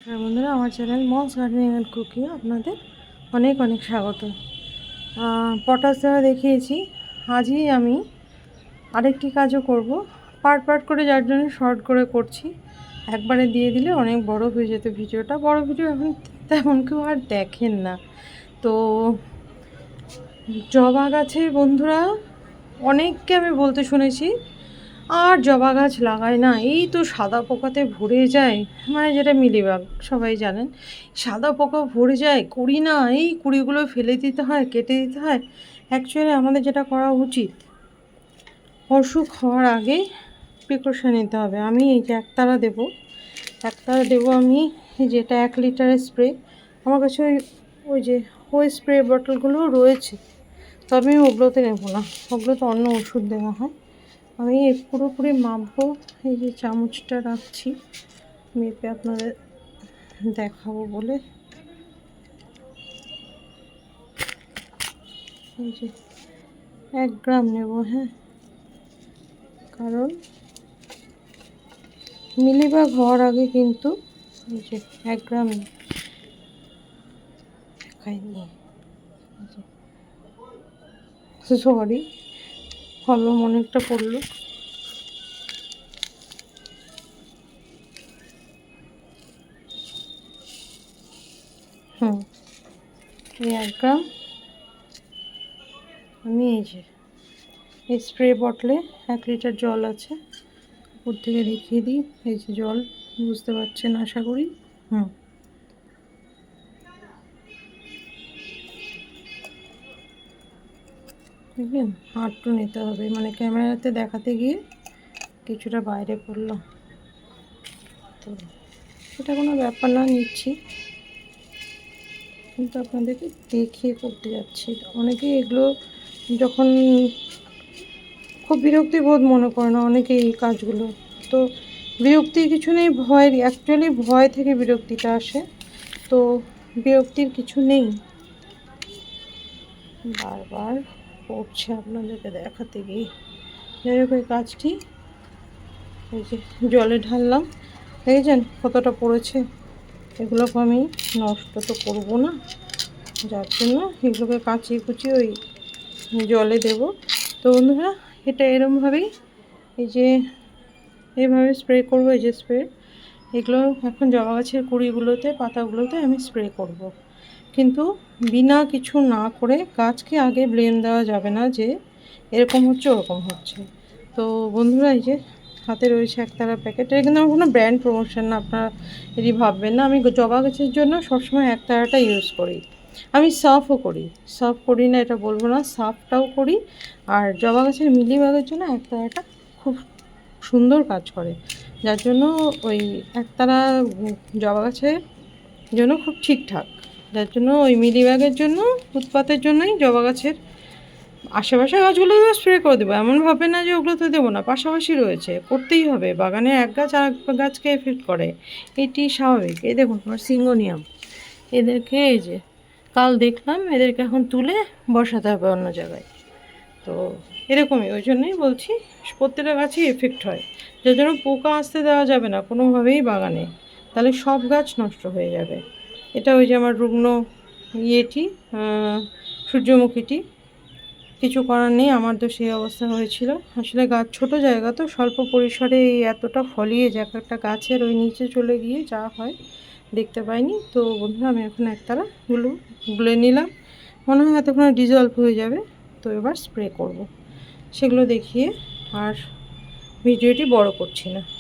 হ্যাঁ বন্ধুরা, আমার channel moms gardening and cooking আপনাদের অনেক অনেক স্বাগত। পটাশ দেওয়া দেখিয়েছি, আজই আমি আরেকটি কাজও করব, পার্ট পার্ট করে, যার জন্য শর্ট করে করছি। একবারে দিয়ে দিলে অনেক বড় হয়ে যেত ভিডিওটা। বড় ভিডিও এখন তেমন কেউ আর দেখেন না। তো জবা গাছে বন্ধুরা অনেককে আমি বলতে শুনেছি, আর জবা গাছ লাগায় না, এই তো সাদা পোকাতে ভরে যায়, মানে যেটা মিলিবাগ সবাই জানেন। সাদা পোকা ভরে যায়, কুড়ি না, এই কুড়িগুলো ফেলে দিতে হয়, কেটে দিতে হয়। অ্যাকচুয়ালি আমাদের যেটা করা উচিত, অসুখ হওয়ার আগে প্রিকশন নিতে হবে। আমি এই যে একতারা দেবো আমি, যেটা 1 লিটারের স্প্রে। আমার কাছে ওই স্প্রে বটলগুলো রয়েছে, তবে আমি ওগুলোতে নেবো না, ওগুলোতে অন্য ওষুধ দেওয়া হয়। আমি পুরোপুরি মাপবো, এই যে চামচটা রাখছি মেপে আপনাদের দেখাবো বলে। এই যে 1 গ্রাম নেব, হ্যাঁ, কারণ মিলিবাগ হওয়ার আগে কিন্তু এই যে 1 গ্রাম দেখাইনি, সরি, হলম অনেকটা পড়লো। এই 1 গ্রাম আমি এই যে এই স্প্রে বটলে 1 লিটার জল আছে, উপর থেকে দেখিয়ে দিই। এই যে জল, বুঝতে পারছেন আশা করি। দেখবেন হাঁটু নিতে হবে, মানে ক্যামেরাতে দেখাতে গিয়ে কিছুটা বাইরে পড়লো, তো এটা কোনো ব্যাপার না, নিচ্ছি, কিন্তু আপনাদেরকে দেখিয়ে করতে যাচ্ছি। অনেকেই এগুলো যখন খুব বিরক্তি বোধ মনে করে না অনেকে এই কাজগুলো, তো বিরক্তির কিছু নেই, ভয়ের, অ্যাকচুয়ালি ভয় থেকে বিরক্তিটা আসে, তো বিরক্তির কিছু নেই। বারবার পড়ছে আপনাদেরকে দেখাতে গিয়ে। যাই হোক, এই কাজটি এই যে জলে ঢাললাম, দেখেছেন কতটা পড়েছে। এগুলোকে আমি নষ্ট তো করবো না, যার জন্য এগুলোকে কাচিয়ে কুচিয়ে ওই জলে দেব। তো বন্ধুরা, এটা এরমভাবেই এই যে এইভাবে স্প্রে করবো। এই যে স্প্রে, এগুলো এখন জবা গাছের কুড়িগুলোতে, পাতাগুলোতে আমি স্প্রে করব। কিন্তু বিনা কিছু না করে গাছকে আগে ব্লেম দেওয়া যাবে না যে এরকম হচ্ছে ওরকম হচ্ছে। তো বন্ধুরা, এই যে হাতে রয়েছে একতারা প্যাকেট। এটা কিন্তু আমার কোনো ব্র্যান্ড প্রমোশন না, আপনারা এটি ভাববেন না। আমি জবা গাছের জন্য সবসময় একতারাটা ইউজ করি। আমি সার্ফও করি, সার্ফ করি না এটা বলবো না, সার্ফটাও করি। আর জবা গাছের মিলিবাগের জন্য একতারাটা খুব সুন্দর কাজ করে, যার জন্য ওই একতারা জবা গাছের জন্য খুব ঠিকঠাক। যার জন্য ওই মিলিবাগের জন্য, উৎপাতের জন্যই জবা গাছের আশেপাশে গাছগুলো তো স্প্রে করে দেবো, এমন ভাবে না যে ওগুলো তো দেবো না, পাশাপাশি রয়েছে, করতেই হবে। বাগানে এক গাছ আর এক গাছকে এফেক্ট করে, এটি স্বাভাবিক। এই দেখুন আমার সিঙ্গোনিয়াম, এদেরকে এই যে কাল দেখলাম, এদেরকে এখন তুলে বসাতে হবে অন্য জায়গায়। তো এরকমই, ওই জন্যই বলছি প্রত্যেকটা গাছই এফেক্ট হয়, যার জন্য পোকা আসতে দেওয়া যাবে না কোনোভাবেই বাগানে, তাহলে সব গাছ নষ্ট হয়ে যাবে। এটা ওই যে আমার রুগ্ন ইয়েটি, সূর্যমুখীটি, কিছু করার নেই, আমার তো সেই অবস্থা হয়েছিল। আসলে গাছ ছোট জায়গা, তো স্বল্প পরিসরে এই এতটা ফলিয়ে যে একটা গাছের ওই নিচে চলে গিয়ে যা হয় দেখতে পাইনি। তো বন্ধুরা, আমি এখন একতারা গুলে নিলাম, মনে হয় এতক্ষণে ডিজলভ হয়ে যাবে। তো এবার স্প্রে করব, সেগুলো দেখিয়ে আর ভিডিওটি বড় করছি না।